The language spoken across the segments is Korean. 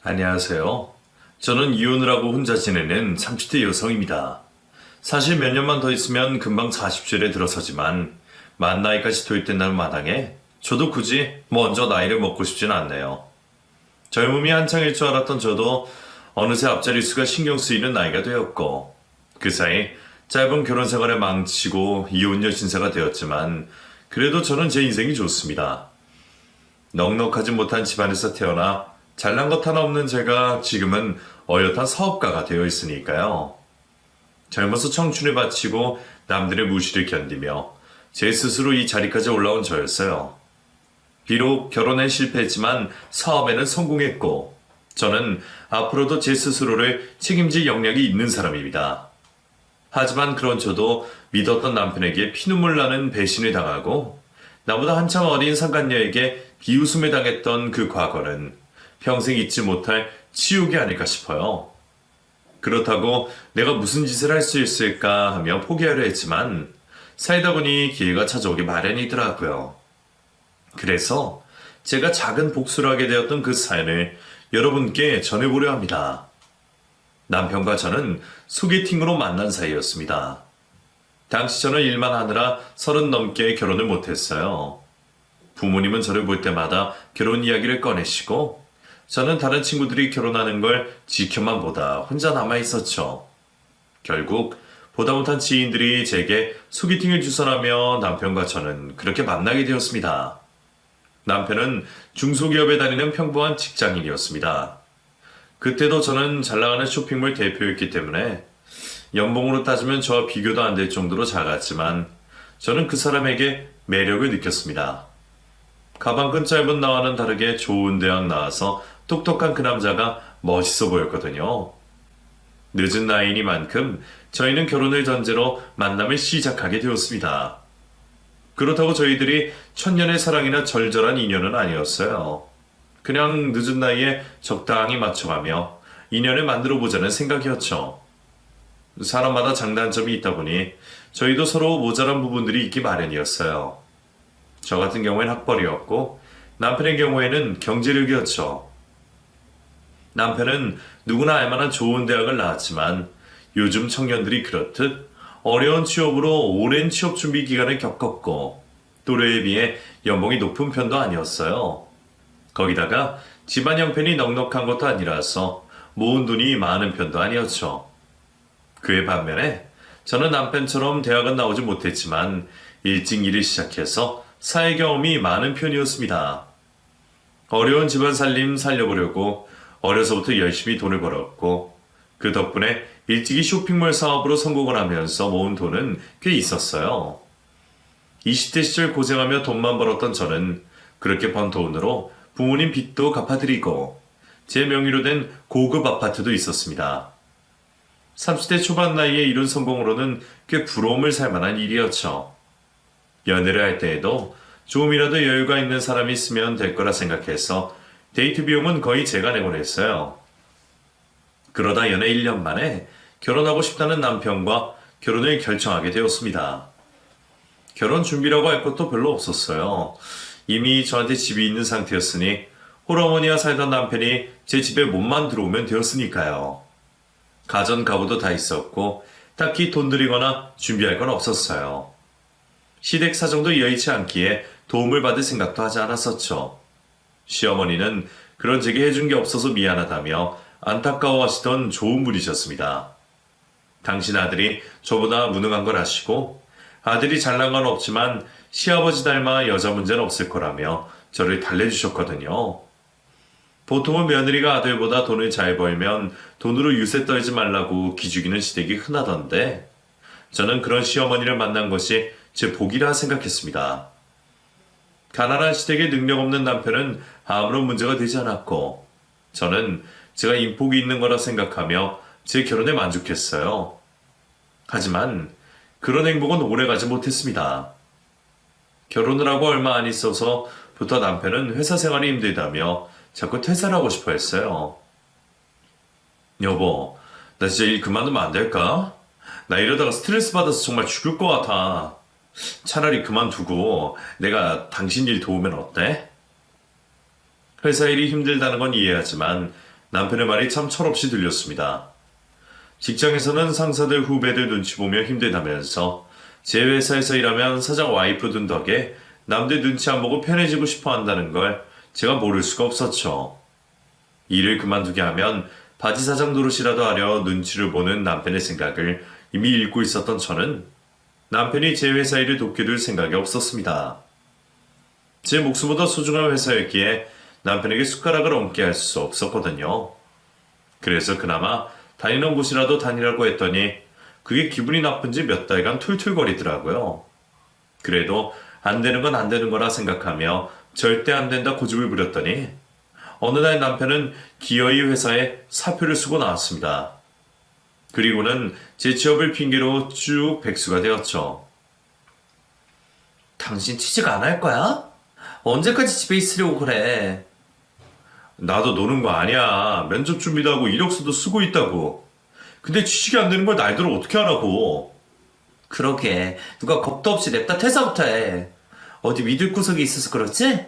안녕하세요. 저는 이혼을 하고 혼자 지내는 30대 여성입니다. 사실 몇 년만 더 있으면 금방 40세에 들어서지만 만 나이까지 도입된다는 마당에 저도 굳이 먼저 나이를 먹고 싶진 않네요. 젊음이 한창일 줄 알았던 저도 어느새 앞자리 수가 신경 쓰이는 나이가 되었고 그 사이 짧은 결혼 생활에 망치고 이혼녀 신세가 되었지만 그래도 저는 제 인생이 좋습니다. 넉넉하지 못한 집안에서 태어나 잘난 것 하나 없는 제가 지금은 어엿한 사업가가 되어 있으니까요. 젊어서 청춘을 바치고 남들의 무시를 견디며 제 스스로 이 자리까지 올라온 저였어요. 비록 결혼엔 실패했지만 사업에는 성공했고 저는 앞으로도 제 스스로를 책임질 역량이 있는 사람입니다. 하지만 그런 저도 믿었던 남편에게 피눈물 나는 배신을 당하고 나보다 한참 어린 상간녀에게 비웃음을 당했던 그 과거는 평생 잊지 못할 치욕이 아닐까 싶어요. 그렇다고 내가 무슨 짓을 할 수 있을까 하며 포기하려 했지만 살다 보니 기회가 찾아오기 마련이더라고요. 그래서 제가 작은 복수를 하게 되었던 그 사연을 여러분께 전해보려 합니다. 남편과 저는 소개팅으로 만난 사이였습니다. 당시 저는 일만 하느라 30 넘게 결혼을 못했어요. 부모님은 저를 볼 때마다 결혼 이야기를 꺼내시고 저는 다른 친구들이 결혼하는 걸 지켜만 보다 혼자 남아 있었죠. 결국 보다 못한 지인들이 제게 소개팅을 주선하며 남편과 저는 그렇게 만나게 되었습니다. 남편은 중소기업에 다니는 평범한 직장인이었습니다. 그때도 저는 잘 나가는 쇼핑몰 대표였기 때문에 연봉으로 따지면 저와 비교도 안 될 정도로 작았지만 저는 그 사람에게 매력을 느꼈습니다. 가방끈 짧은 나와는 다르게 좋은 대학 나와서 똑똑한 그 남자가 멋있어 보였거든요. 늦은 나이니만큼 저희는 결혼을 전제로 만남을 시작하게 되었습니다. 그렇다고 저희들이 천년의 사랑이나 절절한 인연은 아니었어요. 그냥 늦은 나이에 적당히 맞춰가며 인연을 만들어보자는 생각이었죠. 사람마다 장단점이 있다 보니 저희도 서로 모자란 부분들이 있기 마련이었어요. 저 같은 경우엔 학벌이었고 남편의 경우에는 경제력이었죠. 남편은 누구나 알만한 좋은 대학을 나왔지만 요즘 청년들이 그렇듯 어려운 취업으로 오랜 취업 준비 기간을 겪었고 또래에 비해 연봉이 높은 편도 아니었어요. 거기다가 집안 형편이 넉넉한 것도 아니라서 모은 돈이 많은 편도 아니었죠. 그의 반면에 저는 남편처럼 대학은 나오지 못했지만 일찍 일을 시작해서 사회 경험이 많은 편이었습니다. 어려운 집안 살림 살려보려고 어려서부터 열심히 돈을 벌었고 그 덕분에 일찍이 쇼핑몰 사업으로 성공을 하면서 모은 돈은 꽤 있었어요. 20대 시절 고생하며 돈만 벌었던 저는 그렇게 번 돈으로 부모님 빚도 갚아드리고 제 명의로 된 고급 아파트도 있었습니다. 30대 초반 나이에 이룬 성공으로는 꽤 부러움을 살 만한 일이었죠. 연애를 할 때에도 조금이라도 여유가 있는 사람이 있으면 될 거라 생각해서 데이트 비용은 거의 제가 내곤 했어요. 그러다 연애 1년 만에 결혼하고 싶다는 남편과 결혼을 결정하게 되었습니다. 결혼 준비라고 할 것도 별로 없었어요. 이미 저한테 집이 있는 상태였으니 홀어머니와 살던 남편이 제 집에 몸만 들어오면 되었으니까요. 가전 가구도 다 있었고 딱히 돈 들이거나 준비할 건 없었어요. 시댁 사정도 여의치 않기에 도움을 받을 생각도 하지 않았었죠. 시어머니는 그런 제게 해준 게 없어서 미안하다며 안타까워하시던 좋은 분이셨습니다. 당신 아들이 저보다 무능한 걸 아시고 아들이 잘난 건 없지만 시아버지 닮아 여자 문제는 없을 거라며 저를 달래주셨거든요. 보통은 며느리가 아들보다 돈을 잘 벌면 돈으로 유세 떨지 말라고 기죽이는 시댁이 흔하던데 저는 그런 시어머니를 만난 것이 제 복이라 생각했습니다. 가난한 시댁에 능력 없는 남편은 아무런 문제가 되지 않았고 저는 제가 인복이 있는 거라 생각하며 제 결혼에 만족했어요. 하지만 그런 행복은 오래가지 못했습니다. 결혼을 하고 얼마 안 있어서부터 남편은 회사 생활이 힘들다며 자꾸 퇴사를 하고 싶어 했어요. 여보, 나 진짜 일 그만두면 안 될까? 나 이러다가 스트레스 받아서 정말 죽을 것 같아. 차라리 그만두고 내가 당신 일 도우면 어때? 회사 일이 힘들다는 건 이해하지만 남편의 말이 참 철없이 들렸습니다. 직장에서는 상사들 후배들 눈치 보며 힘들다면서 제 회사에서 일하면 사장 와이프 둔 덕에 남들 눈치 안 보고 편해지고 싶어 한다는 걸 제가 모를 수가 없었죠. 일을 그만두게 하면 바지 사장 노릇이라도 하려 눈치를 보는 남편의 생각을 이미 읽고 있었던 저는 남편이 제 회사 일을 돕게 될 생각이 없었습니다. 제 목숨보다 소중한 회사였기에 남편에게 숟가락을 얹게 할 수 없었거든요. 그래서 그나마 다니는 곳이라도 다니라고 했더니 그게 기분이 나쁜지 몇 달간 툴툴거리더라고요. 그래도 안 되는 건 안 되는 거라 생각하며 절대 안 된다 고집을 부렸더니 어느 날 남편은 기어이 회사에 사표를 쓰고 나왔습니다. 그리고는 제 취업을 핑계로 쭉 백수가 되었죠. 당신 취직 안 할 거야? 언제까지 집에 있으려고 그래? 나도 노는 거 아니야. 면접 준비도 하고 이력서도 쓰고 있다고. 근데 취직이 안 되는 걸 날들어 어떻게 하라고. 그러게 누가 겁도 없이 냅다 퇴사부터 해. 어디 믿을 구석이 있어서 그렇지?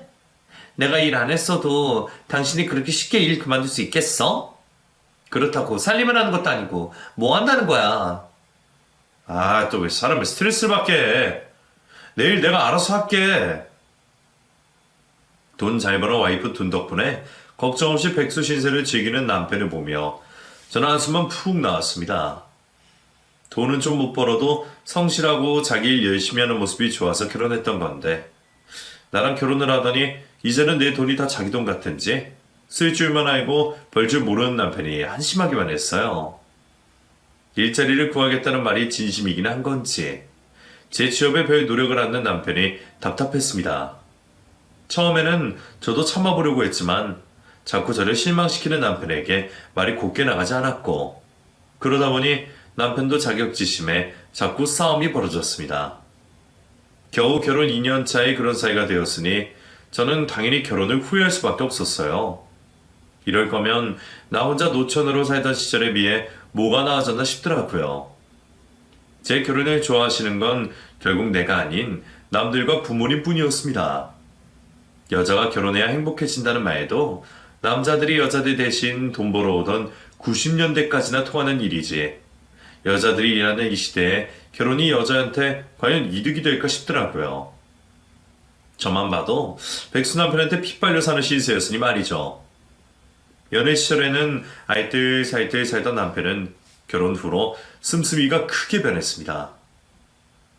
내가 일 안 했어도 당신이 그렇게 쉽게 일 그만둘 수 있겠어? 그렇다고 살림을 하는 것도 아니고 뭐 한다는 거야? 아, 또 왜 사람을 스트레스를 받게 해. 내일 내가 알아서 할게. 돈 잘 벌어 와이프 둔 덕분에 걱정 없이 백수 신세를 즐기는 남편을 보며 저는 한숨만 푹 나왔습니다. 돈은 좀 못 벌어도 성실하고 자기 일 열심히 하는 모습이 좋아서 결혼했던 건데 나랑 결혼을 하더니 이제는 내 돈이 다 자기 돈 같은지 쓸 줄만 알고 벌 줄 모르는 남편이 한심하기만 했어요. 일자리를 구하겠다는 말이 진심이긴 한 건지 제 취업에 별 노력을 않는 남편이 답답했습니다. 처음에는 저도 참아보려고 했지만 자꾸 저를 실망시키는 남편에게 말이 곱게 나가지 않았고 그러다 보니 남편도 자격지심에 자꾸 싸움이 벌어졌습니다. 겨우 결혼 2년 차에 그런 사이가 되었으니 저는 당연히 결혼을 후회할 수밖에 없었어요. 이럴 거면 나 혼자 노처녀로 살던 시절에 비해 뭐가 나아졌나 싶더라고요. 제 결혼을 좋아하시는 건 결국 내가 아닌 남들과 부모님 뿐이었습니다. 여자가 결혼해야 행복해진다는 말도 남자들이 여자들 대신 돈 벌어오던 90년대까지나 통하는 일이지. 여자들이 일하는 이 시대에 결혼이 여자한테 과연 이득이 될까 싶더라고요. 저만 봐도 백수 남편한테 피 빨려 사는 시세였으니 말이죠. 연애 시절에는 알뜰살뜰 살던 남편은 결혼 후로 씀씀이가 크게 변했습니다.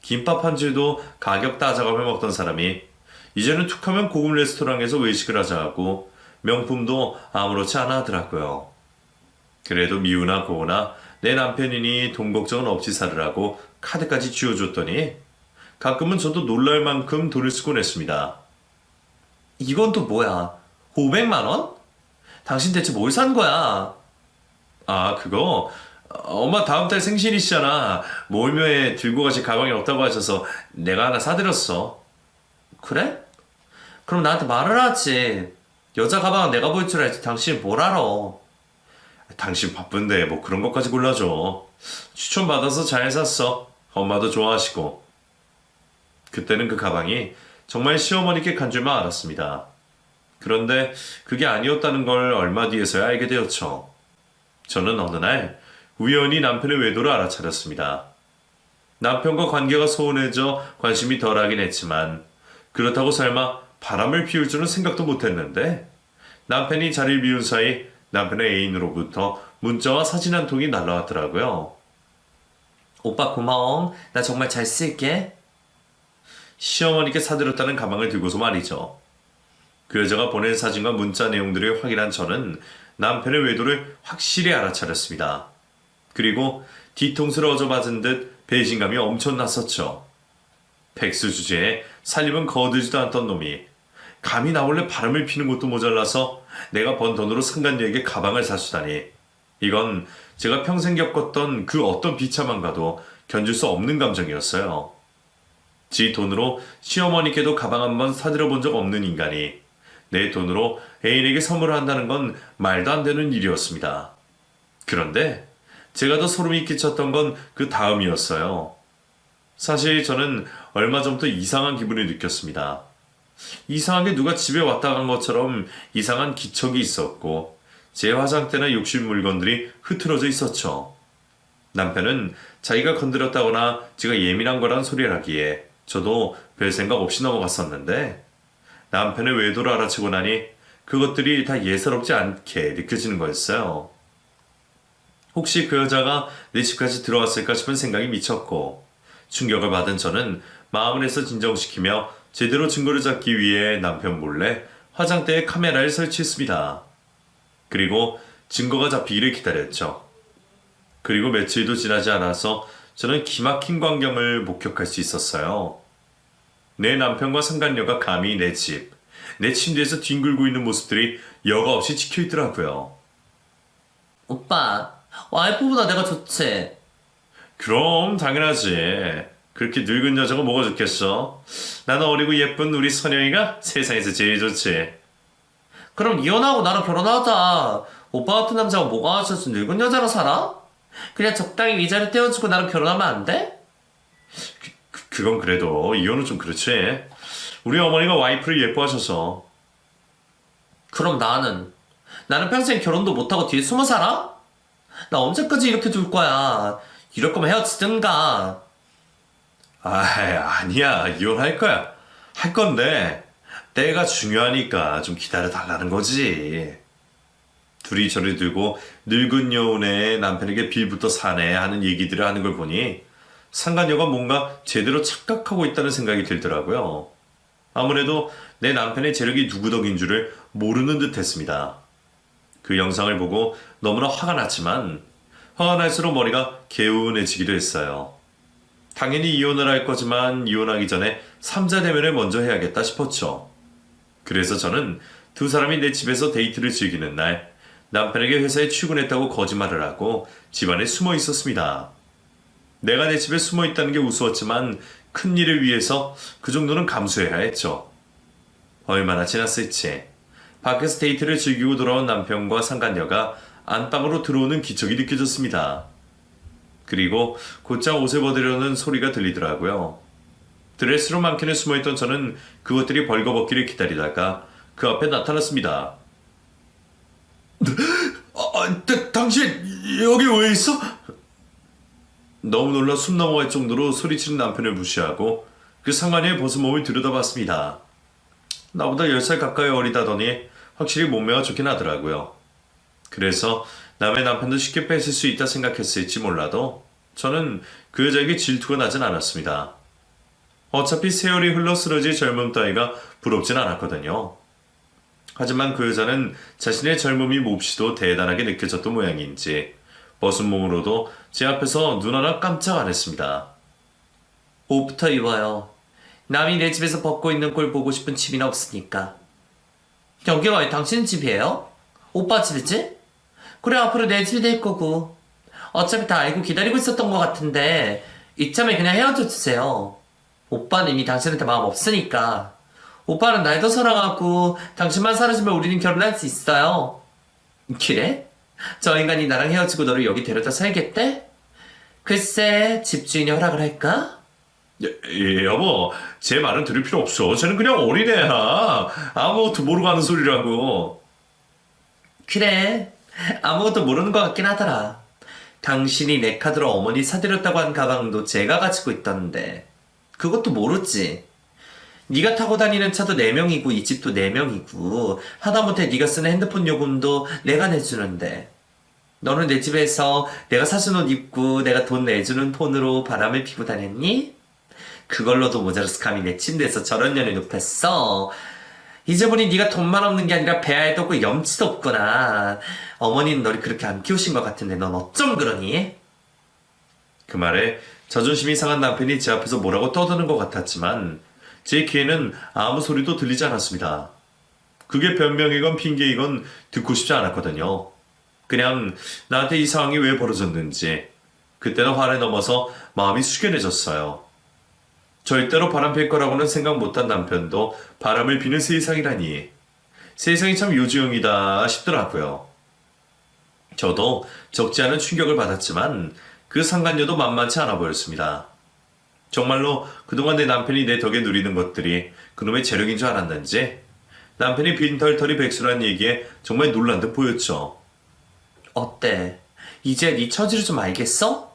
김밥 한 줄도 가격 따져가며 먹던 사람이 이제는 툭하면 고급 레스토랑에서 외식을 하자 하고 명품도 아무렇지 않아 하더라고요. 그래도 미우나 고우나 내 남편이니 돈 걱정은 없이 살으라고 카드까지 쥐어줬더니 가끔은 저도 놀랄 만큼 돈을 쓰곤 했습니다. 이건 또 뭐야? 500만 원? 당신 대체 뭘 산 거야? 아, 그거 엄마 다음 달 생신이시잖아. 몰묘에 들고 가실 가방이 없다고 하셔서 내가 하나 사드렸어. 그래? 그럼 나한테 말을 하지. 여자 가방은 내가 볼 줄 알지 당신이 뭘 알아? 당신 바쁜데 뭐 그런 것까지 골라줘. 추천받아서 잘 샀어. 엄마도 좋아하시고. 그때는 그 가방이 정말 시어머니께 간 줄만 알았습니다. 그런데 그게 아니었다는 걸 얼마 뒤에서야 알게 되었죠. 저는 어느 날 우연히 남편의 외도를 알아차렸습니다. 남편과 관계가 소원해져 관심이 덜하긴 했지만 그렇다고 설마 바람을 피울 줄은 생각도 못했는데 남편이 자리를 비운 사이 남편의 애인으로부터 문자와 사진 한 통이 날라왔더라고요. 오빠 고마워. 나 정말 잘 쓸게. 시어머니께 사드렸다는 가방을 들고서 말이죠. 그 여자가 보낸 사진과 문자 내용들을 확인한 저는 남편의 외도를 확실히 알아차렸습니다. 그리고 뒤통수를 얻어맞은 듯 배신감이 엄청났었죠. 백수 주제에 살림은 거두지도 않던 놈이 감히 나 몰래 바람을 피는 것도 모자라서 내가 번 돈으로 상간녀에게 가방을 사주다니. 이건 제가 평생 겪었던 그 어떤 비참함과도 견딜 수 없는 감정이었어요. 지 돈으로 시어머니께도 가방 한 번 사들여 본 적 없는 인간이 내 돈으로 애인에게 선물을 한다는 건 말도 안 되는 일이었습니다. 그런데 제가 더 소름이 끼쳤던 건 그 다음이었어요. 사실 저는 얼마 전부터 이상한 기분을 느꼈습니다. 이상하게 누가 집에 왔다 간 것처럼 이상한 기척이 있었고 제 화장대나 욕실 물건들이 흐트러져 있었죠. 남편은 자기가 건드렸다거나 제가 예민한 거란 소리를 하기에 저도 별 생각 없이 넘어갔었는데 남편의 외도를 알아채고 나니 그것들이 다 예사롭지 않게 느껴지는 거였어요. 혹시 그 여자가 내 집까지 들어왔을까 싶은 생각이 미쳤고 충격을 받은 저는 마음을 해서 진정시키며 제대로 증거를 잡기 위해 남편 몰래 화장대에 카메라를 설치했습니다. 그리고 증거가 잡히기를 기다렸죠. 그리고 며칠도 지나지 않아서 저는 기막힌 광경을 목격할 수 있었어요. 내 남편과 상간녀가 감히 내 집, 내 침대에서 뒹굴고 있는 모습들이 여과 없이 찍혀 있더라고요. 오빠, 와이프보다 내가 좋지? 그럼 당연하지. 그렇게 늙은 여자가 뭐가 좋겠어? 나는 어리고 예쁜 우리 선영이가 세상에서 제일 좋지. 그럼 이혼하고 나랑 결혼하자. 오빠 같은 남자가 뭐가 하셔서 늙은 여자랑 살아? 그냥 적당히 위자료 떼어주고 나랑 결혼하면 안 돼? 그건 그래도 이혼은 좀 그렇지. 우리 어머니가 와이프를 예뻐하셔서. 그럼 나는 평생 결혼도 못하고 뒤에 숨어 살아? 나 언제까지 이렇게 둘 거야? 이럴 거면 헤어지든가. 아니야. 이혼할 거야. 할 건데 때가 중요하니까 좀 기다려 달라는 거지. 둘이 저를 들고 늙은 여운의 남편에게 빌부터 사네 하는 얘기들을 하는 걸 보니 상간녀가 뭔가 제대로 착각하고 있다는 생각이 들더라고요. 아무래도 내 남편의 재력이 누구덕인 줄을 모르는 듯 했습니다. 그 영상을 보고 너무나 화가 났지만 화가 날수록 머리가 개운해지기도 했어요. 당연히 이혼을 할 거지만 이혼하기 전에 3자 대면을 먼저 해야겠다 싶었죠. 그래서 저는 두 사람이 내 집에서 데이트를 즐기는 날 남편에게 회사에 출근했다고 거짓말을 하고 집안에 숨어 있었습니다. 내가 내 집에 숨어 있다는 게 우스웠지만 큰 일을 위해서 그 정도는 감수해야 했죠. 얼마나 지났을지 밖에서 데이트를 즐기고 돌아온 남편과 상간녀가 안방으로 들어오는 기척이 느껴졌습니다. 그리고 곧장 옷을 벗으려는 소리가 들리더라고요. 드레스로 많게는 숨어있던 저는 그것들이 벌거벗기를 기다리다가 그 앞에 나타났습니다. 당신 여기 왜 있어? 너무 놀라 숨 넘어갈 정도로 소리치는 남편을 무시하고 그 상간녀의 벗은 몸을 들여다봤습니다. 나보다 10살 가까이 어리다더니 확실히 몸매가 좋긴 하더라고요. 그래서 남의 남편도 쉽게 뺏을 수 있다 생각했을지 몰라도 저는 그 여자에게 질투가 나진 않았습니다. 어차피 세월이 흘러 쓰러질 젊음 따위가 부럽진 않았거든요. 하지만 그 여자는 자신의 젊음이 몹시도 대단하게 느껴졌던 모양인지 벗은 몸으로도 제 앞에서 눈 하나 깜짝 안 했습니다. 옷부터 입어요. 남이 내 집에서 벗고 있는 꼴 보고 싶은 집이나 없으니까. 여기가 왜 당신 집이에요? 오빠 집이지? 그래, 앞으로 내 집이 될 거고. 어차피 다 알고 기다리고 있었던 것 같은데 이참에 그냥 헤어져 주세요. 오빠는 이미 당신한테 마음 없으니까. 오빠는 날 더 사랑하고 당신만 사라지면 우리는 결혼할 수 있어요. 그래? 저 인간이 나랑 헤어지고 너를 여기 데려다 살겠대? 글쎄, 집주인이 허락을 할까? 여보, 제 말은 들을 필요 없어. 쟤는 그냥 어린애야. 아무것도 모르고 하는 소리라고. 그래, 아무것도 모르는 것 같긴 하더라. 당신이 내 카드로 어머니 사드렸다고 한 가방도 제가 가지고 있던데 그것도 모르지. 네가 타고 다니는 차도 4명이고 이 집도 4명이고 하다못해 네가 쓰는 핸드폰 요금도 내가 내주는데 너는 내 집에서 내가 사준 옷 입고 내가 돈 내주는 폰으로 바람을 피고 다녔니? 그걸로도 모자라서 감히 내 침대에서 저런 년을 눕혔어. 이제 보니 네가 돈만 없는 게 아니라 배알도 없고 염치도 없구나. 어머니는 너를 그렇게 안 키우신 것 같은데 넌 어쩜 그러니? 그 말에 자존심이 상한 남편이 제 앞에서 뭐라고 떠드는 것 같았지만 제 귀에는 아무 소리도 들리지 않았습니다. 그게 변명이건 핑계이건 듣고 싶지 않았거든요. 그냥 나한테 이 상황이 왜 벌어졌는지 그때는 화를 넘어서 마음이 숙연해졌어요. 절대로 바람 필 거라고는 생각 못한 남편도 바람을 피는 세상이라니. 세상이 참 요지용이다 싶더라고요. 저도 적지 않은 충격을 받았지만 그 상간녀도 만만치 않아 보였습니다. 정말로 그동안 내 남편이 내 덕에 누리는 것들이 그놈의 재력인 줄 알았는지 남편이 빈털터리 백수란 얘기에 정말 놀란 듯 보였죠. 어때? 이제 네 처지를 좀 알겠어?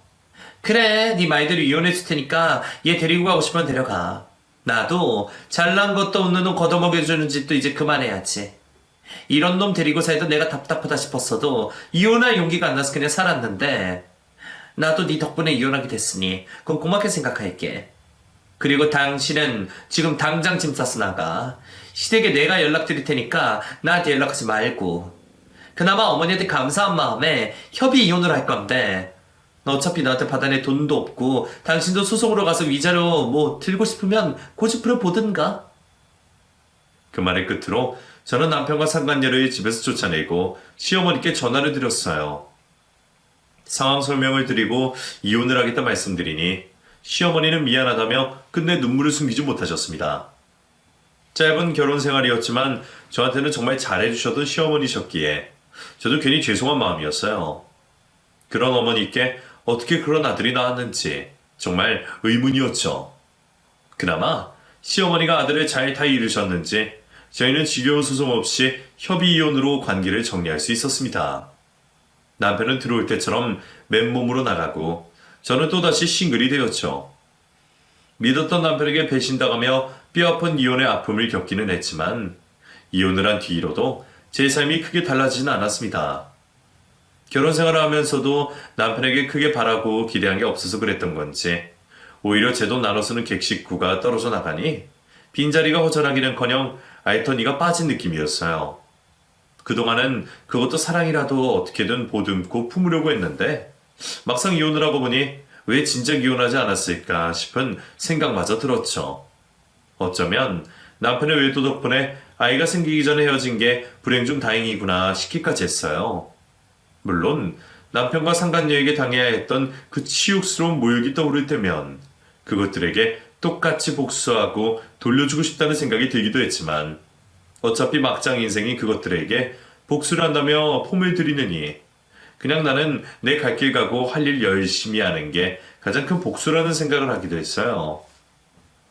그래, 네 말대로 이혼해줄 테니까 얘 데리고 가고 싶으면 데려가. 나도 잘난 것도 없는 놈 걷어먹여주는 짓도 이제 그만해야지. 이런 놈 데리고 살던 내가 답답하다 싶었어도 이혼할 용기가 안 나서 그냥 살았는데 나도 네 덕분에 이혼하게 됐으니 그건 고맙게 생각할게. 그리고 당신은 지금 당장 짐 싸서 나가. 시댁에 내가 연락드릴 테니까 나한테 연락하지 말고. 그나마 어머니한테 감사한 마음에 협의 이혼을 할 건데 너 어차피 나한테 받아낼 돈도 없고 당신도 소송으로 가서 위자료 뭐 들고 싶으면 고집부려 보든가. 그 말의 끝으로 저는 남편과 상간녀를 집에서 쫓아내고 시어머니께 전화를 드렸어요. 상황 설명을 드리고 이혼을 하겠다 말씀드리니 시어머니는 미안하다며 끝내 눈물을 숨기지 못하셨습니다. 짧은 결혼 생활이었지만 저한테는 정말 잘해주셨던 시어머니셨기에 저도 괜히 죄송한 마음이었어요. 그런 어머니께 어떻게 그런 아들이 나왔는지 정말 의문이었죠. 그나마 시어머니가 아들을 잘 다 이루셨는지 저희는 지겨운 소송 없이 협의 이혼으로 관계를 정리할 수 있었습니다. 남편은 들어올 때처럼 맨몸으로 나가고 저는 또다시 싱글이 되었죠. 믿었던 남편에게 배신당하며 뼈아픈 이혼의 아픔을 겪기는 했지만 이혼을 한 뒤로도 제 삶이 크게 달라지진 않았습니다. 결혼 생활을 하면서도 남편에게 크게 바라고 기대한 게 없어서 그랬던 건지 오히려 제 돈 나눠 쓰는 객식구가 떨어져 나가니 빈자리가 허전하기는커녕 알던 이가 빠진 느낌이었어요. 그동안은 그것도 사랑이라도 어떻게든 보듬고 품으려고 했는데 막상 이혼을 하고 보니 왜 진작 이혼하지 않았을까 싶은 생각마저 들었죠. 어쩌면 남편의 외도 덕분에 아이가 생기기 전에 헤어진 게 불행 중 다행이구나 싶기까지 했어요. 물론 남편과 상간녀에게 당해야 했던 그 치욕스러운 모욕이 떠오를 때면 그것들에게 똑같이 복수하고 돌려주고 싶다는 생각이 들기도 했지만 어차피 막장 인생이 그것들에게 복수를 한다며 폼을 들이느니 그냥 나는 내 갈 길 가고 할 일 열심히 하는 게 가장 큰 복수라는 생각을 하기도 했어요.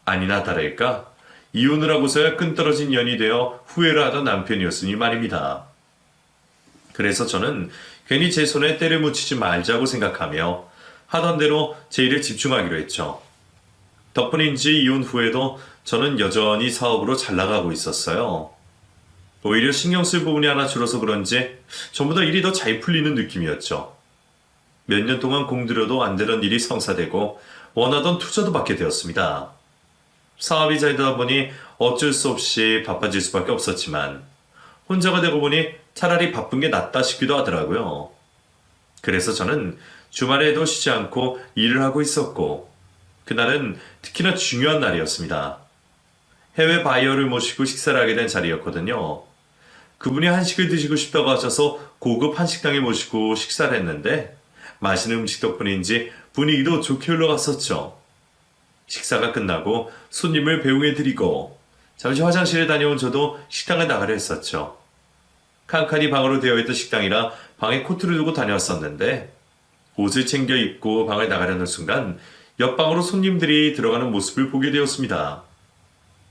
아니나 다를까 이혼을 하고서야 끈떨어진 연이 되어 후회를 하던 남편이었으니 말입니다. 그래서 저는 괜히 제 손에 때를 묻히지 말자고 생각하며 하던 대로 제 일에 집중하기로 했죠. 덕분인지 이혼 후에도 저는 여전히 사업으로 잘 나가고 있었어요. 오히려 신경 쓸 부분이 하나 줄어서 그런지 전보다 일이 더 잘 풀리는 느낌이었죠. 몇 년 동안 공들여도 안 되던 일이 성사되고 원하던 투자도 받게 되었습니다. 사업이 잘 되다 보니 어쩔 수 없이 바빠질 수밖에 없었지만 혼자가 되고 보니 차라리 바쁜 게 낫다 싶기도 하더라고요. 그래서 저는 주말에도 쉬지 않고 일을 하고 있었고 그날은 특히나 중요한 날이었습니다. 해외 바이어를 모시고 식사를 하게 된 자리였거든요. 그분이 한식을 드시고 싶다고 하셔서 고급 한식당에 모시고 식사를 했는데 맛있는 음식 덕분인지 분위기도 좋게 흘러갔었죠. 식사가 끝나고 손님을 배웅해드리고 잠시 화장실에 다녀온 저도 식당을 나가려 했었죠. 칸칸이 방으로 되어 있던 식당이라 방에 코트를 두고 다녀왔었는데 옷을 챙겨 입고 방을 나가려는 순간 옆방으로 손님들이 들어가는 모습을 보게 되었습니다.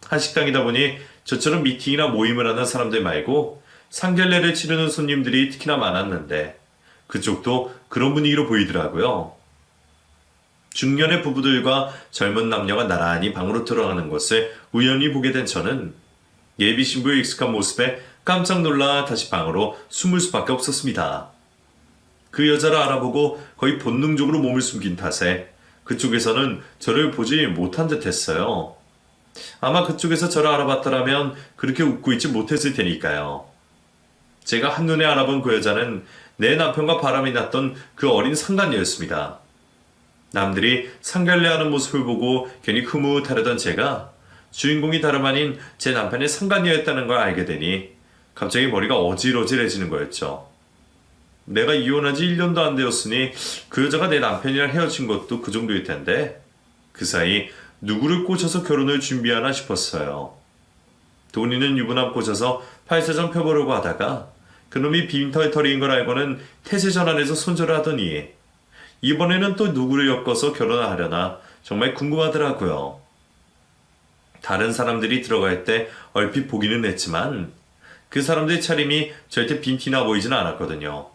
한식당이다 보니 저처럼 미팅이나 모임을 하는 사람들 말고 상견례를 치르는 손님들이 특히나 많았는데 그쪽도 그런 분위기로 보이더라고요. 중년의 부부들과 젊은 남녀가 나란히 방으로 들어가는 것을 우연히 보게 된 저는 예비 신부의 익숙한 모습에 깜짝 놀라 다시 방으로 숨을 수밖에 없었습니다. 그 여자를 알아보고 거의 본능적으로 몸을 숨긴 탓에 그쪽에서는 저를 보지 못한 듯 했어요. 아마 그쪽에서 저를 알아봤더라면 그렇게 웃고 있지 못했을 테니까요. 제가 한눈에 알아본 그 여자는 내 남편과 바람이 났던 그 어린 상간녀였습니다. 남들이 상견례하는 모습을 보고 괜히 흐뭇하려던 제가 주인공이 다름 아닌 제 남편의 상간녀였다는 걸 알게 되니 갑자기 머리가 어질어질해지는 거였죠. 내가 이혼한 지 1년도 안 되었으니 그 여자가 내 남편이랑 헤어진 것도 그 정도일 텐데 그 사이 누구를 꽂혀서 결혼을 준비하나 싶었어요. 돈 있는 유부남 꽂아서 팔자전 펴보려고 하다가 그놈이 빈털터리인 걸 알고는 태세 전환해서 손절을 하더니 이번에는 또 누구를 엮어서 결혼을 하려나 정말 궁금하더라고요. 다른 사람들이 들어갈 때 얼핏 보기는 했지만 그 사람들의 차림이 절대 빈티나 보이지는 않았거든요.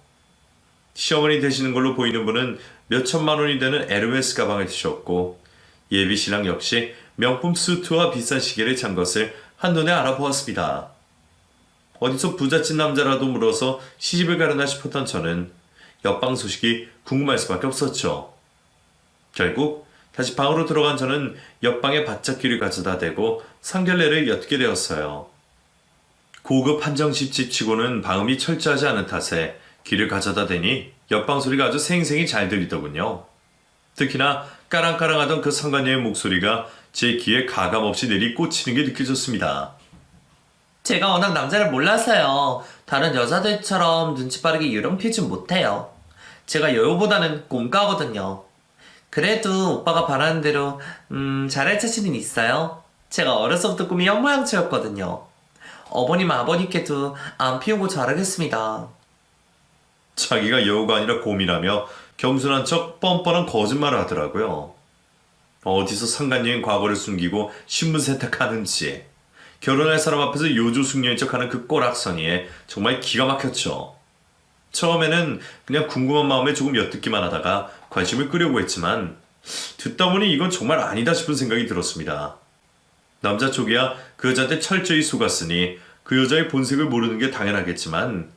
시어머니 되시는 걸로 보이는 분은 몇 천만 원이 되는 에르메스 가방을 드셨고 예비 신랑 역시 명품 수트와 비싼 시계를 찬 것을 한눈에 알아보았습니다. 어디서 부잣집 남자라도 물어서 시집을 가려나 싶었던 저는 옆방 소식이 궁금할 수밖에 없었죠. 결국 다시 방으로 들어간 저는 옆방에 바짝 귀를 가져다 대고 상견례를 엿게 되었어요. 고급 한정식 집치고는 방음이 철저하지 않은 탓에 귀를 가져다 대니 옆방 소리가 아주 생생히 잘 들리더군요. 특히나 까랑까랑하던 그 상간녀의 목소리가 제 귀에 가감없이 내리꽂히는 게 느껴졌습니다. 제가 워낙 남자를 몰라서요. 다른 여자들처럼 눈치 빠르게 유령 피진 못해요. 제가 여우보다는 꼼까거든요. 그래도 오빠가 바라는 대로 잘할 자신은 있어요. 제가 어려서부터 꿈이 현모양처였거든요. 어머님 아버님께도 안 피우고 잘하겠습니다. 자기가 여우가 아니라 곰이라며 겸손한 척 뻔뻔한 거짓말을 하더라고요. 어디서 상간녀인 과거를 숨기고 신분 세탁하는지 결혼할 사람 앞에서 요조숙녀인 척하는 그 꼬락서니에 정말 기가 막혔죠. 처음에는 그냥 궁금한 마음에 조금 엿듣기만 하다가 관심을 끄려고 했지만 듣다 보니 이건 정말 아니다 싶은 생각이 들었습니다. 남자 쪽이야 그 여자한테 철저히 속았으니 그 여자의 본색을 모르는 게 당연하겠지만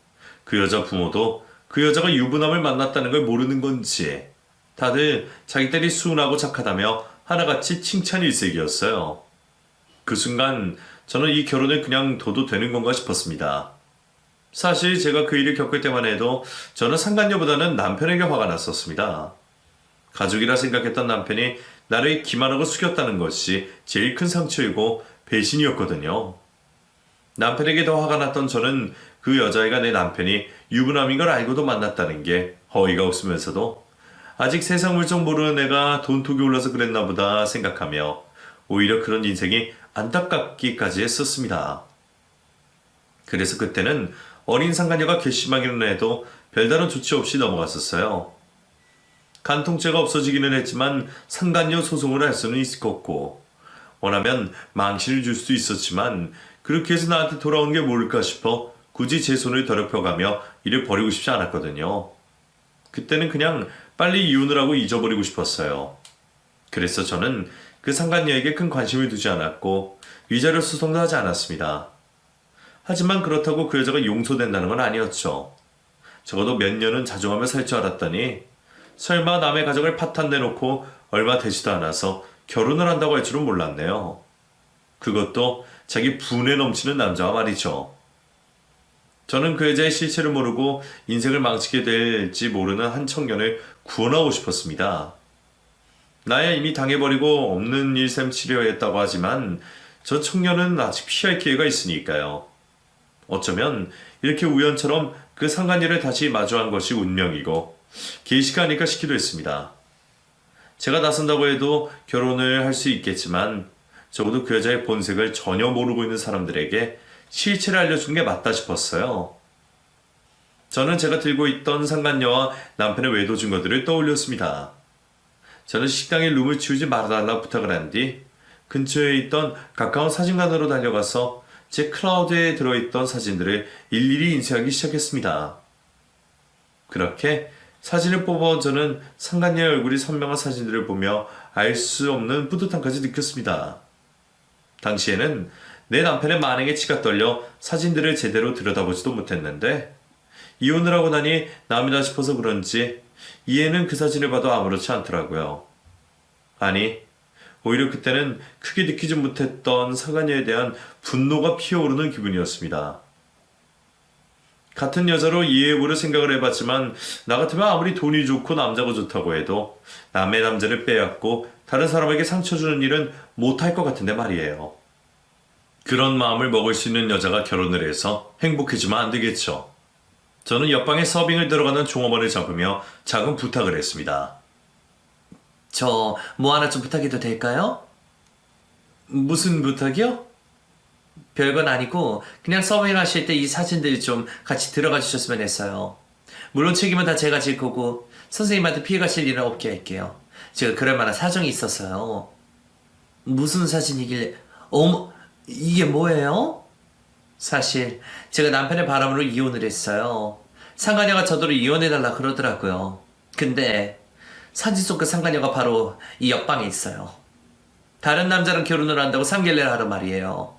그 여자 부모도 그 여자가 유부남을 만났다는 걸 모르는 건지 다들 자기 딸이 순하고 착하다며 하나같이 칭찬 일색이었어요. 그 순간 저는 이 결혼을 그냥 둬도 되는 건가 싶었습니다. 사실 제가 그 일을 겪을 때만 해도 저는 상간녀보다는 남편에게 화가 났었습니다. 가족이라 생각했던 남편이 나를 기만하고 숙였다는 것이 제일 큰 상처이고 배신이었거든요. 남편에게 더 화가 났던 저는 그 여자애가 내 남편이 유부남인 걸 알고도 만났다는 게 어이가 없으면서도 아직 세상 물정 모르는 애가 돈독이 올라서 그랬나 보다 생각하며 오히려 그런 인생이 안타깝기까지 했었습니다. 그래서 그때는 어린 상간녀가 괘씸하기는 해도 별다른 조치 없이 넘어갔었어요. 간통죄가 없어지기는 했지만 상간녀 소송을 할 수는 있었고 원하면 망신을 줄 수도 있었지만 그렇게 해서 나한테 돌아오는 게 뭘까 싶어 굳이 제 손을 더럽혀가며 일을 벌이고 싶지 않았거든요. 그때는 그냥 빨리 이혼을 하고 잊어버리고 싶었어요. 그래서 저는 그 상간녀에게 큰 관심을 두지 않았고 위자료 소송도 하지 않았습니다. 하지만 그렇다고 그 여자가 용서된다는 건 아니었죠. 적어도 몇 년은 자중하며 살 줄 알았더니 설마 남의 가정을 파탄내놓고 얼마 되지도 않아서 결혼을 한다고 할 줄은 몰랐네요. 그것도 자기 분에 넘치는 남자와 말이죠. 저는 그 여자의 실체를 모르고 인생을 망치게 될지 모르는 한 청년을 구원하고 싶었습니다. 나야 이미 당해버리고 없는 일셈 치려했다고 하지만 저 청년은 아직 피할 기회가 있으니까요. 어쩌면 이렇게 우연처럼 그 상간녀를 다시 마주한 것이 운명이고 계시가 아닐까 싶기도 했습니다. 제가 나선다고 해도 결혼을 할 수 있겠지만 적어도 그 여자의 본색을 전혀 모르고 있는 사람들에게 실체를 알려준 게 맞다 싶었어요. 저는 제가 들고 있던 상간녀와 남편의 외도 증거들을 떠올렸습니다. 저는 식당에 룸을 치우지 말아달라 부탁을 한 뒤 근처에 있던 가까운 사진관으로 달려가서 제 클라우드에 들어있던 사진들을 일일이 인쇄하기 시작했습니다. 그렇게 사진을 뽑아온 저는 상간녀의 얼굴이 선명한 사진들을 보며 알 수 없는 뿌듯함까지 느꼈습니다. 당시에는 내 남편의 만행에 치가 떨려 사진들을 제대로 들여다보지도 못했는데 이혼을 하고 나니 남이다 싶어서 그런지 이해는 그 사진을 봐도 아무렇지 않더라고요. 아니, 오히려 그때는 크게 느끼지 못했던 상간녀에 대한 분노가 피어오르는 기분이었습니다. 같은 여자로 이해해보려 생각을 해봤지만 나 같으면 아무리 돈이 좋고 남자가 좋다고 해도 남의 남자를 빼앗고 다른 사람에게 상처 주는 일은 못할 것 같은데 말이에요. 그런 마음을 먹을 수 있는 여자가 결혼을 해서 행복해지면 안 되겠죠. 저는 옆방에 서빙을 들어가는 종업원을 잡으며 작은 부탁을 했습니다. 저 뭐 하나 좀 부탁해도 될까요? 무슨 부탁이요? 별건 아니고 그냥 서빙하실 때 이 사진들 좀 같이 들어가 주셨으면 했어요. 물론 책임은 다 제가 질 거고 선생님한테 피해가실 일은 없게 할게요. 제가 그럴 만한 사정이 있어서요. 무슨 사진이길래... 어머, 이게 뭐예요? 사실 제가 남편의 바람으로 이혼을 했어요. 상간녀가 저더러 이혼해달라 그러더라고요. 근데 사진 속 그 상간녀가 바로 이 옆방에 있어요. 다른 남자랑 결혼을 한다고 상견례를 하러 말이에요.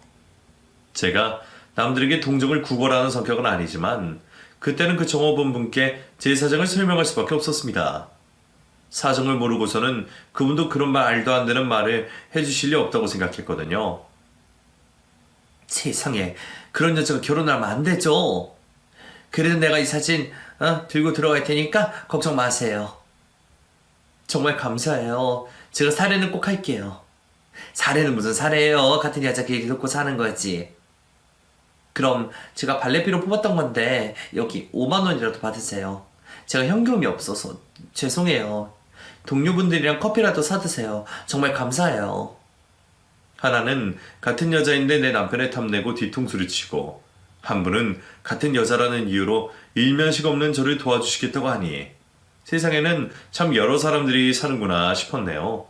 제가 남들에게 동정을 구걸하는 성격은 아니지만 그때는 그 종업원분께 제 사정을 설명할 수밖에 없었습니다. 사정을 모르고서는 그분도 그런 말도 안 되는 말을 해주실 리 없다고 생각했거든요. 세상에, 그런 여자가 결혼하면 안 되죠. 그래도 내가 이 사진 들고 들어갈 테니까 걱정 마세요. 정말 감사해요. 제가 사례는 꼭 할게요. 사례는 무슨 사례예요. 같은 여자 얘기 듣고 사는 거지. 그럼 제가 발레비로 뽑았던 건데 여기 5만 원이라도 받으세요. 제가 현금이 없어서 죄송해요. 동료분들이랑 커피라도 사드세요. 정말 감사해요. 하나는 같은 여자인데 내 남편을 탐내고 뒤통수를 치고, 한 분은 같은 여자라는 이유로 일면식 없는 저를 도와주시겠다고 하니 세상에는 참 여러 사람들이 사는구나 싶었네요.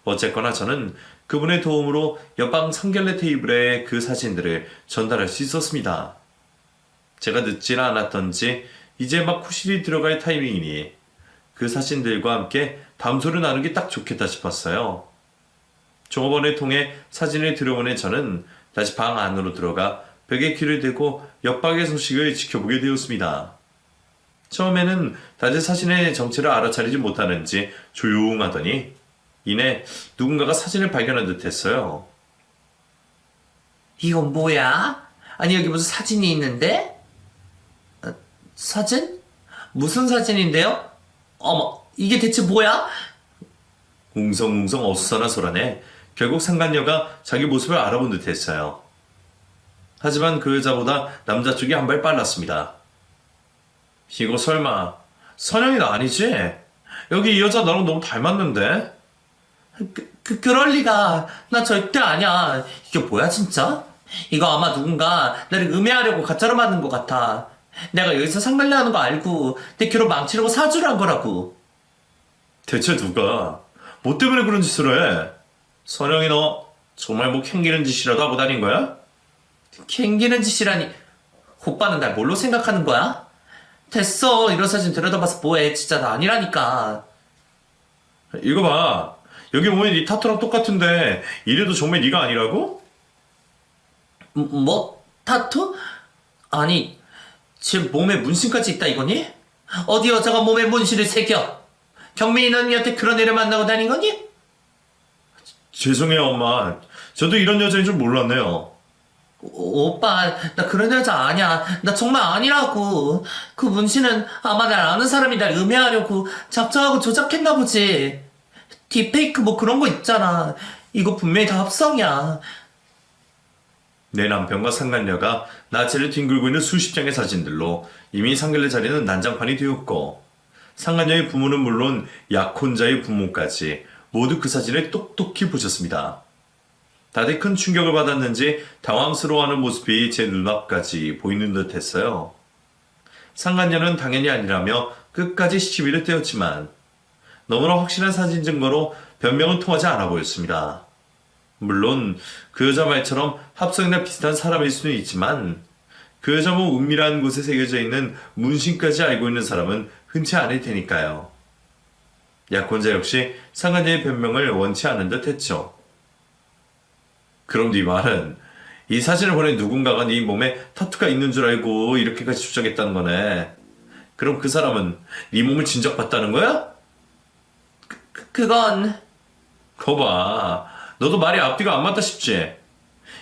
어쨌거나 저는 그분의 도움으로 옆방 상견례 테이블에 그 사진들을 전달할 수 있었습니다. 제가 늦지는 않았던지 이제 막 후실이 들어갈 타이밍이니 그 사진들과 함께 담소를 나누기 딱 좋겠다 싶었어요. 종업원을 통해 사진을 들어보낸 저는 다시 방 안으로 들어가 벽에 귀를 대고 옆방의 소식을 지켜보게 되었습니다. 처음에는 다들 사진의 정체를 알아차리지 못하는지 조용하더니 이내 누군가가 사진을 발견한 듯 했어요. 이건 뭐야? 아니 여기 무슨 사진이 있는데? 사진? 무슨 사진인데요? 어머, 이게 대체 뭐야? 웅성웅성 어수선한 소란에 결국 상간녀가 자기 모습을 알아본 듯 했어요. 하지만 그 여자보다 남자 쪽이 한 발 빨랐습니다. 이거 설마 선영이는 아니지? 여기 이 여자 나랑 너무 닮았는데? 그럴 리가. 나 절대 아니야. 이게 뭐야 진짜? 이거 아마 누군가 나를 음해하려고 가짜로 만든 것 같아. 내가 여기서 상견례 하는 거 알고 내 결혼 망치려고 사주를 한 거라고. 대체 누가? 뭐 때문에 그런 짓을 해? 선영이 너 정말 뭐 캥기는 짓이라도 하고 다닌 거야? 캥기는 짓이라니. 오빠는 날 뭘로 생각하는 거야? 됐어. 이런 사진 들여다봐서 뭐해. 진짜 나 아니라니까. 이거 봐. 여기 보면 네 타투랑 똑같은데 이래도 정말 네가 아니라고? 뭐? 타투? 아니, 제 몸에 문신까지 있다 이거니? 어디 여자가 몸에 문신을 새겨? 경민이 언니한테 그런 애를 만나고 다닌 거니? 죄송해요 엄마. 저도 이런 여자인 줄 몰랐네요. 오빠, 나 그런 여자 아니야. 나 정말 아니라고. 그 문신은 아마 날 아는 사람이 날 음해하려고 작정하고 조작했나 보지. 딥페이크 뭐 그런 거 있잖아. 이거 분명히 다 합성이야. 내 남편과 상간녀가 나체를 뒹굴고 있는 수십 장의 사진들로 이미 상견례 자리는 난장판이 되었고, 상간녀의 부모는 물론 약혼자의 부모까지 모두 그 사진을 똑똑히 보셨습니다. 다들 큰 충격을 받았는지 당황스러워하는 모습이 제 눈앞까지 보이는 듯 했어요. 상간녀는 당연히 아니라며 끝까지 시비를 떼었지만 너무나 확실한 사진 증거로 변명은 통하지 않아 보였습니다. 물론 그 여자 말처럼 합성이나 비슷한 사람일 수는 있지만 그 여자 몸 은밀한 곳에 새겨져 있는 문신까지 알고 있는 사람은 흔치 않을 테니까요. 약혼자 역시 상간녀의 변명을 원치 않은 듯 했죠. 그럼 네 말은 이 사진을 보낸 누군가가 네 몸에 타투가 있는 줄 알고 이렇게까지 주장했다는 거네. 그럼 그 사람은 네 몸을 진작봤다는 거야? 그건 거봐. 너도 말이 앞뒤가 안 맞다 싶지?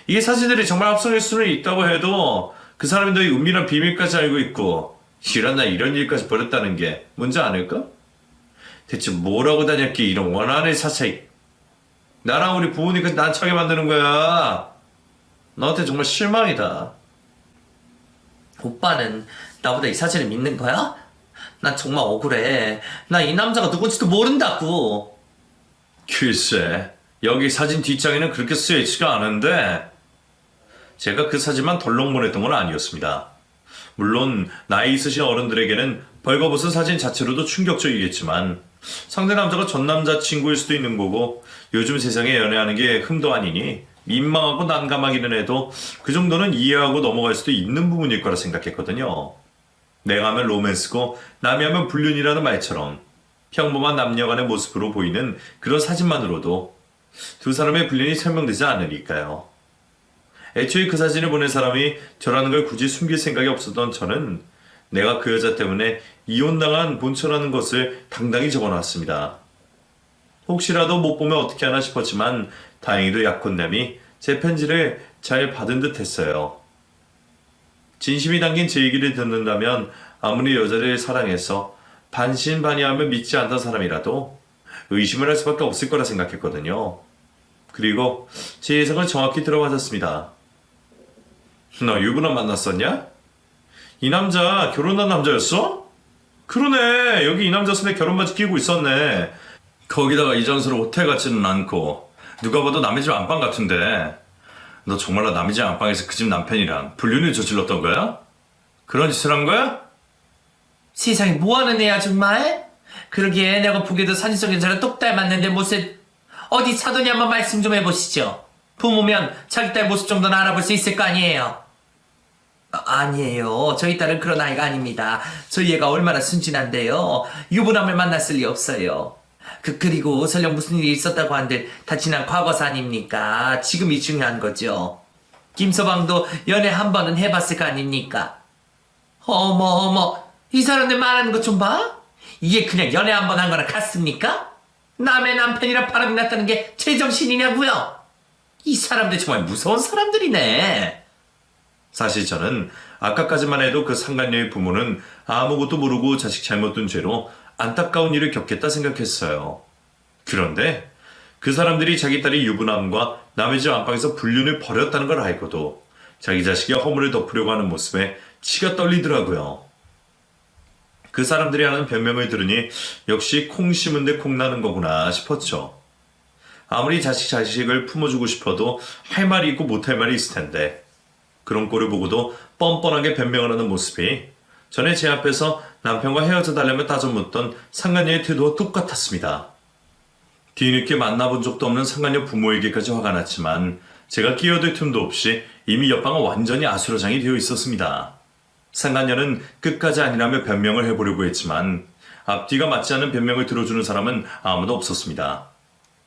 이게 사진들이 정말 합성일 수는 있다고 해도 그 사람이 너의 은밀한 비밀까지 알고 있고 이런 날 이런 일까지 벌였다는 게 문제 아닐까? 대체 뭐라고 다녔기에 이런 원한을 사차이. 나랑 우리 부모님까지 난처하게 만드는 거야. 너한테 정말 실망이다. 오빠는 나보다 이 사진을 믿는 거야? 난 정말 억울해. 나 이 남자가 누군지도 모른다고. 글쎄, 여기 사진 뒷장에는 그렇게 쓰여있지가 않은데 제가 그 사진만 덜렁 보냈던 건 아니었습니다. 물론 나이 있으신 어른들에게는 벌거벗은 사진 자체로도 충격적이겠지만 상대 남자가 전 남자친구일 수도 있는 거고 요즘 세상에 연애하는 게 흠도 아니니 민망하고 난감하기는 해도 그 정도는 이해하고 넘어갈 수도 있는 부분일 거라 생각했거든요. 내가 하면 로맨스고 남이 하면 불륜이라는 말처럼 평범한 남녀 간의 모습으로 보이는 그런 사진만으로도 두 사람의 불륜이 설명되지 않으니까요. 애초에 그 사진을 보낸 사람이 저라는 걸 굳이 숨길 생각이 없었던 저는 내가 그 여자 때문에 이혼당한 본처라는 것을 당당히 적어놨습니다. 혹시라도 못 보면 어떻게 하나 싶었지만 다행히도 약혼남이 제 편지를 잘 받은 듯 했어요. 진심이 담긴 제 얘기를 듣는다면 아무리 여자를 사랑해서 반신반의하며 믿지 않던 사람이라도 의심을 할 수밖에 없을 거라 생각했거든요. 그리고 제 예상은 정확히 들어맞았습니다. 너 유부남 만났었냐? 이 남자 결혼한 남자였어? 그러네. 여기 이 남자 손에 결혼바지 끼고 있었네. 거기다가 이 장소로 호텔 같지는 않고 누가 봐도 남의 집 안방 같은데 너 정말로 남의 집 안방에서 그 집 남편이랑 불륜을 저질렀던 거야? 그런 짓을 한 거야? 세상에 뭐하는 애야 정말? 그러기에 내가 보기에도 사진 속 여자랑 똑 닮았는데 무슨 어디 사돈이 한번 말씀 좀 해보시죠. 부모면 자기 딸 모습 정도는 알아볼 수 있을 거 아니에요. 아니에요. 저희 딸은 그런 아이가 아닙니다. 저희 애가 얼마나 순진한데요. 유부남을 만났을 리 없어요. 그리고 설령 무슨 일이 있었다고 한들 다 지난 과거사 아닙니까? 지금이 중요한 거죠. 김서방도 연애 한 번은 해봤을 거 아닙니까? 어머 이 사람들 말하는 것 좀 봐. 이게 그냥 연애 한 번 한 거랑 같습니까? 남의 남편이랑 바람이 났다는 게 제정신이냐고요? 이 사람들 정말 무서운 사람들이네. 사실 저는 아까까지만 해도 그 상간녀의 부모는 아무것도 모르고 자식 잘못 둔 죄로 안타까운 일을 겪겠다 생각했어요. 그런데 그 사람들이 자기 딸이 유부남과 남의 집 안방에서 불륜을 벌였다는 걸 알고도 자기 자식의 허물을 덮으려고 하는 모습에 치가 떨리더라고요. 그 사람들이 하는 변명을 들으니 역시 콩 심은 데 콩 나는 거구나 싶었죠. 아무리 자식을 품어주고 싶어도 할 말이 있고 못할 말이 있을 텐데 그런 꼴을 보고도 뻔뻔하게 변명을 하는 모습이 전에 제 앞에서 남편과 헤어져 달라며 따져묻던 상간녀의 태도와 똑같았습니다. 뒤늦게 만나본 적도 없는 상간녀 부모에게까지 화가 났지만 제가 끼어들 틈도 없이 이미 옆방은 완전히 아수라장이 되어 있었습니다. 상간녀는 끝까지 아니라며 변명을 해보려고 했지만 앞뒤가 맞지 않는 변명을 들어주는 사람은 아무도 없었습니다.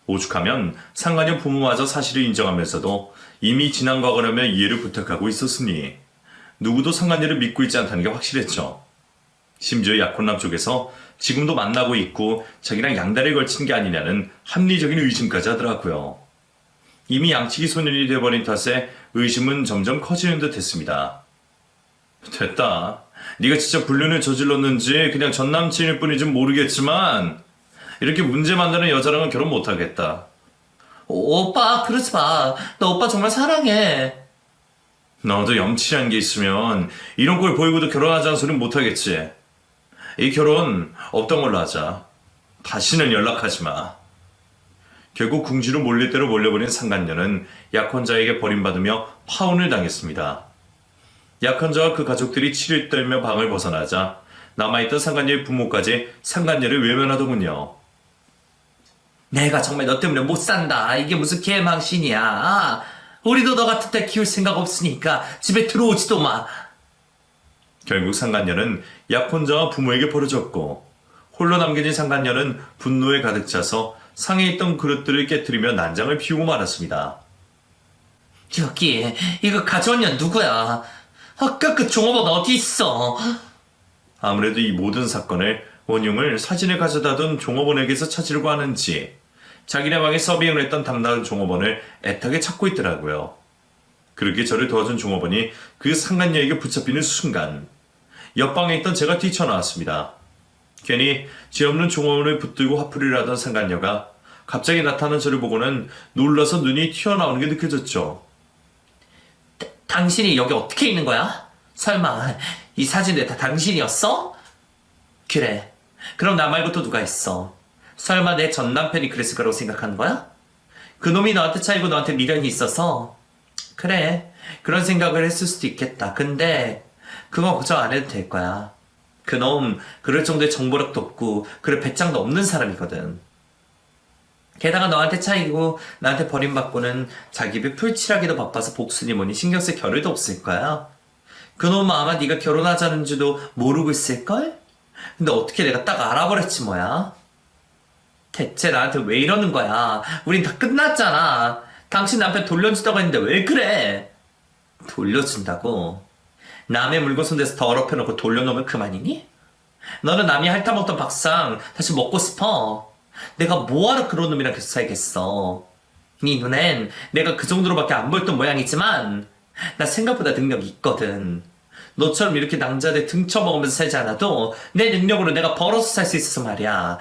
오죽하면 상간녀 부모마저 사실을 인정하면서도 이미 지난 과거라며 이해를 부탁하고 있었으니 누구도 상간녀를 믿고 있지 않다는 게 확실했죠. 심지어 약혼남 쪽에서 지금도 만나고 있고 자기랑 양다리를 걸친 게 아니냐는 합리적인 의심까지 하더라고요. 이미 양치기 소년이 돼버린 탓에 의심은 점점 커지는 듯 했습니다. 됐다. 네가 진짜 불륜을 저질렀는지 그냥 전남친일 뿐인지 모르겠지만 이렇게 문제 만드는 여자랑은 결혼 못하겠다. 오빠 그러지 마. 나 오빠 정말 사랑해. 너도 염치한 게 있으면 이런 걸 보이고도 결혼하자는 소리는 못하겠지. 이 결혼 없던 걸로 하자. 다시는 연락하지 마. 결국 궁지로 몰릴대로 몰려버린 상간녀는 약혼자에게 버림받으며 파혼을 당했습니다. 약혼자와 그 가족들이 치를 떨며 방을 벗어나자 남아있던 상간녀의 부모까지 상간녀를 외면하더군요. 내가 정말 너 때문에 못 산다. 이게 무슨 개망신이야. 우리도 너 같은 딸 키울 생각 없으니까 집에 들어오지도 마. 결국 상간녀는 약혼자와 부모에게 버려졌고 홀로 남겨진 상간녀는 분노에 가득 차서 상에 있던 그릇들을 깨트리며 난장을 피우고 말았습니다. 여기 이거 가져온 년 누구야? 아까 그 종업원 어디 있어? 아무래도 이 모든 사건을 원흉을 사진을 가져다 둔 종업원에게서 찾으려고 하는지 자기네 방에 서빙을 했던 담당 종업원을 애타게 찾고 있더라고요. 그렇게 저를 도와준 종업원이 그 상간녀에게 붙잡히는 순간 옆방에 있던 제가 뛰쳐나왔습니다. 괜히 죄 없는 종업원을 붙들고 화풀이를 하던 상간녀가 갑자기 나타난 저를 보고는 놀라서 눈이 튀어나오는 게 느껴졌죠. 당신이 여기 어떻게 있는 거야? 설마 이 사진들 다 당신이었어? 그래. 그럼 나 말고 또 누가 있어? 설마 내 전 남편이 그랬을 거라고 생각하는 거야? 그놈이 너한테 차이고 너한테 미련이 있어서? 그래. 그런 생각을 했을 수도 있겠다. 근데 그건 걱정 안 해도 될 거야. 그놈 그럴 정도의 정보력도 없고 그럴 배짱도 없는 사람이거든. 게다가 너한테 차이고 나한테 버림받고는 자기 입에 풀칠하기도 바빠서 복순이 뭐니 신경 쓸 겨를도 없을 거야. 그놈 아마 네가 결혼하자는지도 모르고 있을걸? 근데 어떻게 내가 딱 알아버렸지 뭐야? 대체 나한테 왜 이러는 거야? 우린 다 끝났잖아. 당신 남편 돌려준다고 했는데 왜 그래? 돌려준다고? 남의 물건 손대서 더럽혀놓고 돌려놓으면 그만이니? 너는 남이 핥아먹던 밥상 다시 먹고 싶어. 내가 뭐하러 그런 놈이랑 계속 살겠어. 네 눈엔 내가 그 정도로밖에 안 보였던 모양이지만 나 생각보다 능력이 있거든. 너처럼 이렇게 낭자한테 등쳐먹으면서 살지 않아도 내 능력으로 내가 벌어서 살 수 있어서 말이야.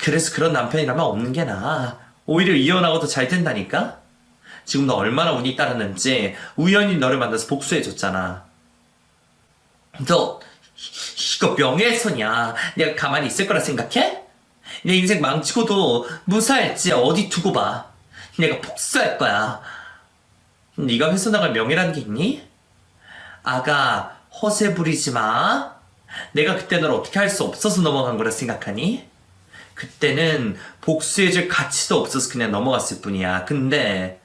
그래서 그런 남편이라면 없는 게 나아. 오히려 이혼하고 더 잘 된다니까? 지금 너 얼마나 운이 따랐는지 우연히 너를 만나서 복수해줬잖아. 너 이거 명예훼손이야. 내가 가만히 있을 거라 생각해? 내 인생 망치고도 무사할지 어디 두고 봐. 내가 복수할 거야. 네가 훼손당할 명예라는 게 있니? 아가, 허세 부리지 마. 내가 그때 널 어떻게 할 수 없어서 넘어간 거라 생각하니? 그때는 복수해줄 가치도 없어서 그냥 넘어갔을 뿐이야. 근데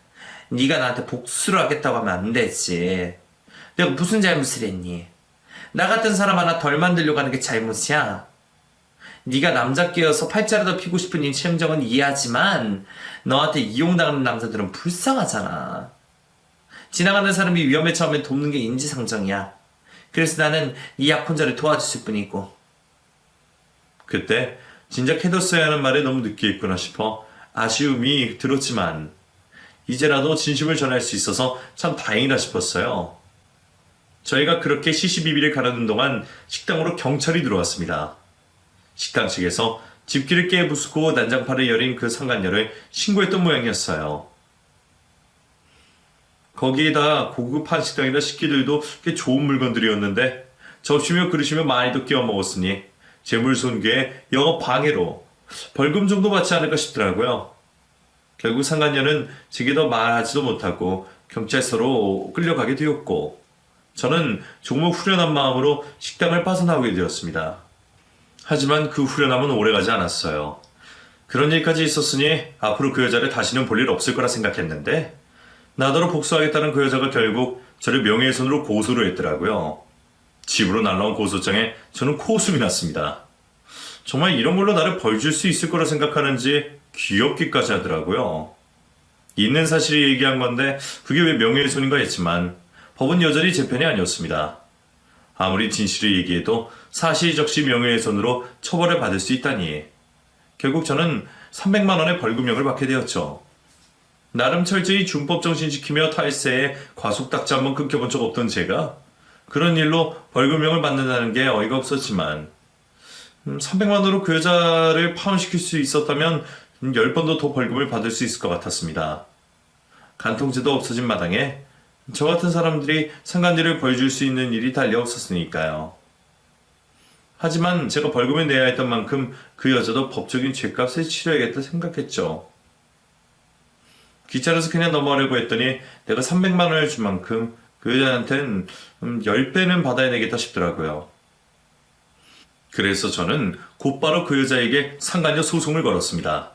네가 나한테 복수를 하겠다고 하면 안 되지. 내가 무슨 잘못을 했니? 나 같은 사람 하나 덜 만들려고 하는 게 잘못이야. 네가 남자끼여서 팔자라도 피고 싶은 이 심정은 이해하지만 너한테 이용당하는 남자들은 불쌍하잖아. 지나가는 사람이 위험에 처하면 돕는 게 인지상정이야. 그래서 나는 이 약혼자를 도와줬을 뿐이고. 그때 진작 해뒀어야 하는 말에 너무 늦게 했구나 싶어 아쉬움이 들었지만 이제라도 진심을 전할 수 있어서 참 다행이다 싶었어요. 저희가 그렇게 시시비비를 가르는 동안 식당으로 경찰이 들어왔습니다. 식당 측에서 집기를 깨부수고 난장판을 여린 그 상간녀를 신고했던 모양이었어요. 거기에다 고급 한식당이라 식기들도 꽤 좋은 물건들이었는데 접시며 그릇이며 많이도 끼워 먹었으니 재물손괴, 영업 방해로 벌금 정도 받지 않을까 싶더라고요. 결국 상간녀는 제게 더 말하지도 못하고 경찰서로 끌려가게 되었고 저는 조금 후련한 마음으로 식당을 빠져나오게 되었습니다. 하지만 그 후련함은 오래가지 않았어요. 그런 일까지 있었으니 앞으로 그 여자를 다시는 볼 일 없을 거라 생각했는데 나더러 복수하겠다는 그 여자가 결국 저를 명예훼손으로 고소를 했더라고요. 집으로 날라온 고소장에 저는 코웃음이 났습니다. 정말 이런 걸로 나를 벌 줄 수 있을 거라 생각하는지 귀엽기까지 하더라고요. 있는 사실을 얘기한 건데 그게 왜 명예훼손인가 했지만 법은 여전히 제 편이 아니었습니다. 아무리 진실을 얘기해도 사실적시 명예훼손으로 처벌을 받을 수 있다니. 결국 저는 300만 원의 벌금형을 받게 되었죠. 나름 철저히 준법 정신 지키며 탈세에 과속딱지 한번 끊겨본 적 없던 제가 그런 일로 벌금형을 받는다는 게 어이가 없었지만 300만 원으로 그 여자를 파혼시킬 수 있었다면 10번도 더 벌금을 받을 수 있을 것 같았습니다. 간통죄도 없어진 마당에 저 같은 사람들이 상간녀를 벌줄 수 있는 일이 달리 없었으니까요. 하지만 제가 벌금을 내야 했던 만큼 그 여자도 법적인 죄값을 치러야겠다 생각했죠. 귀찮아서 그냥 넘어가려고 했더니 내가 300만 원을 준 만큼 그 여자한텐 10배는 받아야 되겠다 싶더라고요. 그래서 저는 곧바로 그 여자에게 상간녀 소송을 걸었습니다.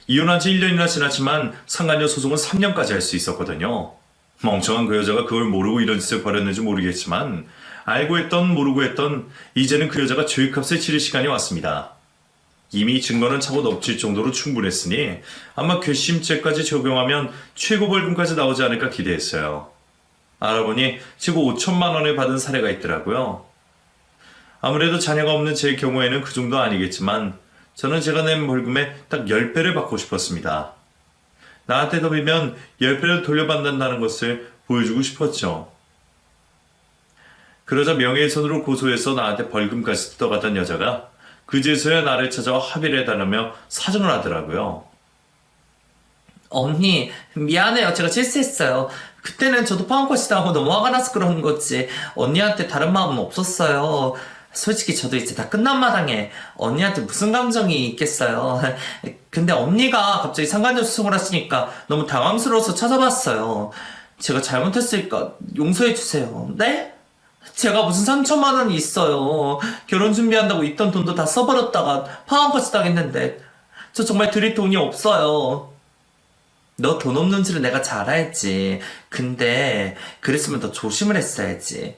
이혼한 지 1년이나 지났지만 상간녀 소송은 3년까지 할 수 있었거든요. 멍청한 그 여자가 그걸 모르고 이런 짓을 벌였는지 모르겠지만 알고 했던 모르고 했던 이제는 그 여자가 죄값을 치를 시간이 왔습니다. 이미 증거는 차고 넘칠 정도로 충분했으니 아마 괘씸죄까지 적용하면 최고 벌금까지 나오지 않을까 기대했어요. 알아보니 최고 5천만 원을 받은 사례가 있더라고요. 아무래도 자녀가 없는 제 경우에는 그 정도 아니겠지만 저는 제가 낸 벌금에 딱 10배를 받고 싶었습니다. 나한테 더 빌면 10배를 돌려받는다는 것을 보여주고 싶었죠. 그러자 명예훼손으로 고소해서 나한테 벌금까지 뜯어갔던 여자가 그제서야 나를 찾아와 합의를 해달라며 사정을 하더라고요. 언니, 미안해요. 제가 실수했어요. 그때는 저도 파혼컷이 당하고 너무 화가 나서 그런 거지. 언니한테 다른 마음은 없었어요. 솔직히 저도 이제 다 끝난 마당에 언니한테 무슨 감정이 있겠어요. 근데 언니가 갑자기 상간녀 소송을 하시니까 너무 당황스러워서 찾아봤어요. 제가 잘못했으니까 용서해주세요. 네? 제가 무슨 3천만 원이 있어요. 결혼 준비한다고 있던 돈도 다 써버렸다가 파혼까지 당했는데 저 정말 드릴 돈이 없어요. 너 돈 없는 줄은 내가 잘 알지. 근데 그랬으면 더 조심을 했어야지.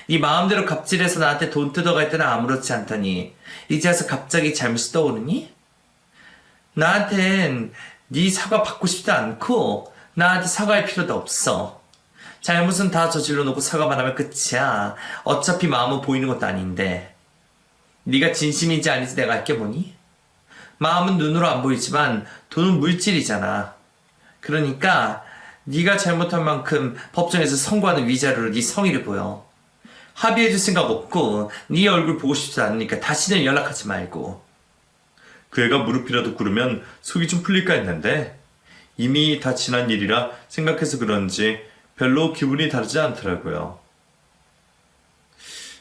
네 마음대로 갑질해서 나한테 돈 뜯어갈 때는 아무렇지 않더니 이제 와서 갑자기 잘못이 떠오르니? 나한텐 네 사과 받고 싶지 않고 나한테 사과할 필요도 없어. 잘못은 다 저질러 놓고 사과만 하면 끝이야. 어차피 마음은 보이는 것도 아닌데. 네가 진심인지 아닌지 내가 알게 뭐니? 마음은 눈으로 안 보이지만 돈은 물질이잖아. 그러니까 네가 잘못한 만큼 법정에서 선고하는 위자료로 네 성의를 보여. 합의해줄 생각 없고 네 얼굴 보고 싶지 않으니까 다시는 연락하지 말고. 그 애가 무릎이라도 꿇으면 속이 좀 풀릴까 했는데 이미 다 지난 일이라 생각해서 그런지 별로 기분이 다르지 않더라고요.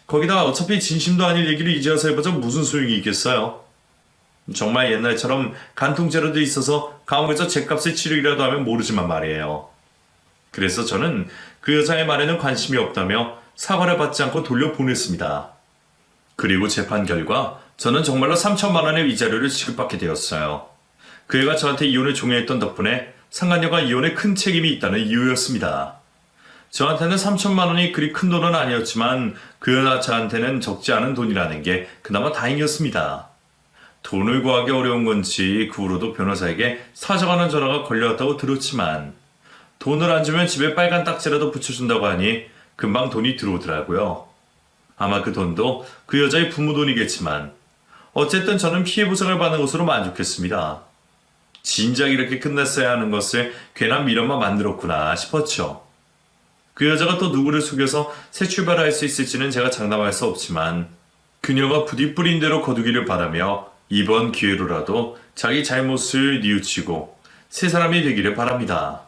거기다가 어차피 진심도 아닐 얘기를 이제 와서 해보자 무슨 소용이 있겠어요. 정말 옛날처럼 간통죄라도 있어서 감옥에서 죗값을 치르기라도 하면 모르지만 말이에요. 그래서 저는 그 여자의 말에는 관심이 없다며 사과를 받지 않고 돌려보냈습니다. 그리고 재판 결과 저는 정말로 3천만 원의 위자료를 지급받게 되었어요. 그 애가 저한테 이혼을 종용했던 덕분에 상간녀가 이혼에 큰 책임이 있다는 이유였습니다. 저한테는 3천만 원이 그리 큰 돈은 아니었지만 그 여자한테는 적지 않은 돈이라는 게 그나마 다행이었습니다. 돈을 구하기 어려운 건지 그 후로도 변호사에게 사정하는 전화가 걸려왔다고 들었지만 돈을 안 주면 집에 빨간 딱지라도 붙여준다고 하니 금방 돈이 들어오더라고요. 아마 그 돈도 그 여자의 부모 돈이겠지만 어쨌든 저는 피해 보상을 받는 것으로 만족했습니다. 진작 이렇게 끝났어야 하는 것을 괜한 미련만 만들었구나 싶었죠. 그 여자가 또 누구를 속여서 새 출발할 수 있을지는 제가 장담할 수 없지만 그녀가 부디 뿌린 대로 거두기를 바라며 이번 기회로라도 자기 잘못을 뉘우치고 새 사람이 되기를 바랍니다.